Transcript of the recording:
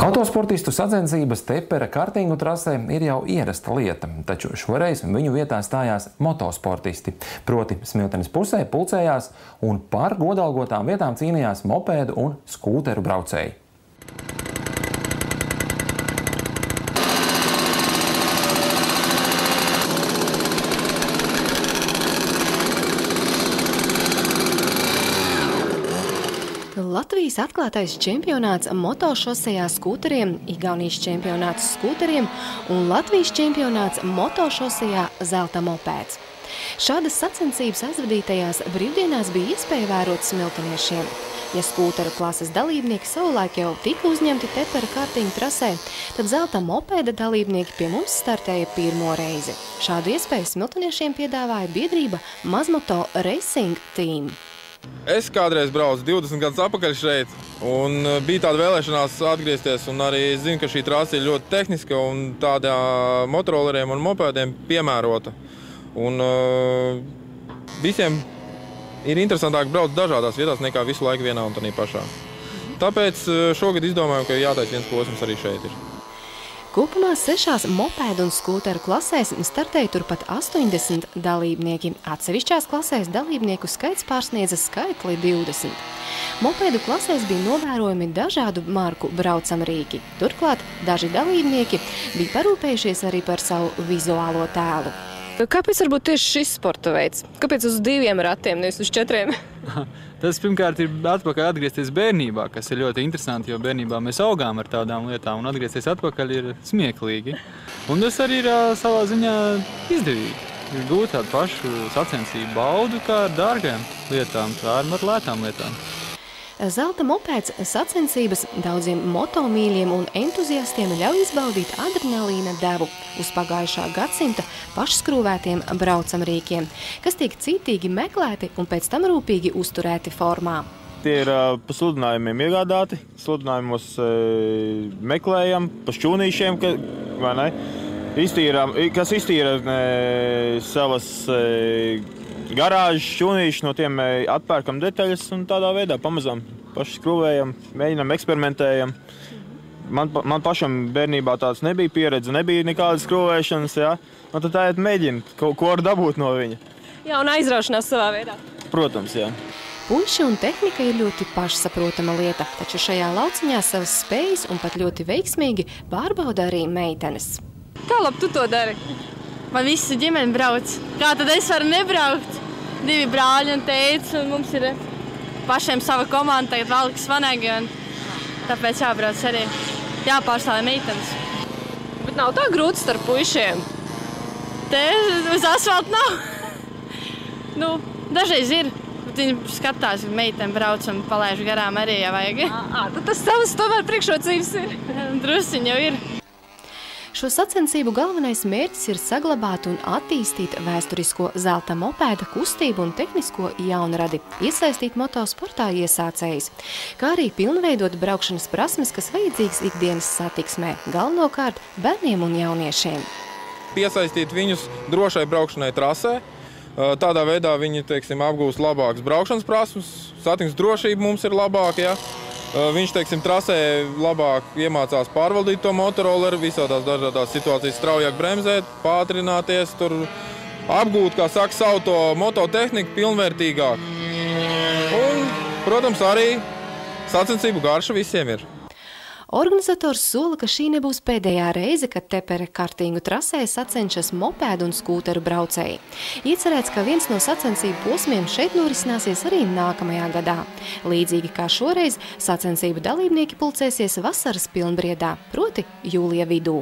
Autosportistu sacensības Tepera kartingu trasē ir jau ierasta lieta, taču šoreiz viņu vietā stājās motosportisti. Proti Smiltenes pusē pulcējās un par godalgotām vietām cīnījās mopēdu un skūteru braucēji. Latvijas atklātais čempionāts motošosejā skūteriem, Igaunijas čempionāts skūteriem un Latvijas čempionāts motošosejā zelta mopēds. Šādas sacensības aizvadītajās brīvdienās bija iespēja vērot smilteniešiem. Ja skūteru klases dalībnieki savulaik jau tika uzņemti Tepera kartingu trasē, tad zelta mopēda dalībnieki pie mums startēja pirmo reizi. Šādu iespēju smilteniešiem piedāvāja biedrība Mazmoto Racing Team. Es kādreiz braucu 20 gadus atpakaļ šeit, un bija tāda vēlēšanās atgriezties, un arī zinu, ka šī trasa ir ļoti tehniska un tādā motoroleriem un mopēdiem piemērota. Un visiem ir interesantāk braukt dažādās vietās nekā visu laiku vienā un tādā pašā. Tāpēc šogad izdomājam, ka jātaisa viens posms arī šeit ir. Kopumā 6 mopēdu un skūteru klasēs startēja turpat 80 dalībnieki. Atsevišķās klasēs dalībnieku skaits pārsniedza skaitli 20. Mopēdu klasēs bija novērojami dažādu marku braucamrīki. Turklāt daži dalībnieki bija parūpējušies arī par savu vizuālo tēlu. Kāpēc varbūt tieši šis sporta veids? Kāpēc uz 2 ratiem, nevis uz 4? Tas pirmkārt ir atpakaļ atgriezties bērnībā, kas ir ļoti interesanti, jo bērnībā mēs augām ar tādām lietām, un atgriezties atpakaļ ir smieklīgi. Un tas arī ir savā ziņā izdevīgi. Ir gūt tādu pašu sacensību baudu kā ar dārgām lietām, kā ar lētām lietām. Zelta mopēds sacensības daudziem motomīļiem un entuziastiem ļauj izbaudīt adrenalīna devu uz pagājušā gadsimta pašskrūvētiem braucamrīkiem, kas tiek cītīgi meklēti un pēc tam rūpīgi uzturēti formā. Tie ir pa sludinājumiem iegādāti, sludinājumos meklējam, pa šķūnīšiem, vai ne? Kas iztīra savas garāžas, šķūnīšus, no tiem atpērkam detaļas un tādā veidā pamazām paši skrūvējam, mēģinam, eksperimentējam. Man pašam bērnībā tāds nebija pieredze, nebija nekādas skrūvēšanas, jā. Un tad tā mēģina, ko var dabūt no viņa. Jā, un aizraušanās savā veidā. Protams, jā. Puiši un tehnika ir ļoti pašsaprotama lieta, taču šajā lauciņā savas spējas un pat ļoti veiksmīgi pārbauda arī meitenes. Kā labi tu to dari? Man visa ģimene brauc. Kā tad es varu nebraukt? 2 brāļi un teica, un mums ir pašiem sava komanda, tagad valkas vanagi, un tāpēc jābrauc arī. Jāpārstāvē meitenes. Bet nav tā grūti starp puišiem? Te uz asfalta nav. Nu, dažreiz ir. Viņi skatās, ka meitene brauc un palaiž garām arī, ja vajag. Tad tas savas tomēr priekšrocības ir. Drusciņ jau ir. Šo sacensību galvenais mērķis ir saglabāt un attīstīt vēsturisko zelta mopēda kustību un tehnisko jaunradi, iesaistīt motosportā iesācējus, kā arī pilnveidot braukšanas prasmes, kas vajadzīgas ikdienas satiksmē, galvenokārt bērniem un jauniešiem. Piesaistīt viņus drošai braukšanai trasē, tādā veidā viņi, teiksim, apgūst labākas braukšanas prasmes, satiksmes drošība mums ir labāka, ja? Viņš, teiksim, trasē labāk iemācās pārvaldīt to motoroleru, visādās dažādās situācijas straujāk bremzēt, pātrināties, tur apgūt, kā saka, savu to mototehniku pilnvērtīgāk. Un, protams, arī sacensību garša visiem ir. Organizators sola, ka šī nebūs pēdējā reize, kad Tepera kartingu trasē sacenšas mopēdu un skūteru braucēji. Iecerēts, ka viens no sacensību posmiem šeit norisināsies arī nākamajā gadā. Līdzīgi kā šoreiz, sacensību dalībnieki pulcēsies vasaras pilnbriedā, proti jūlija vidū.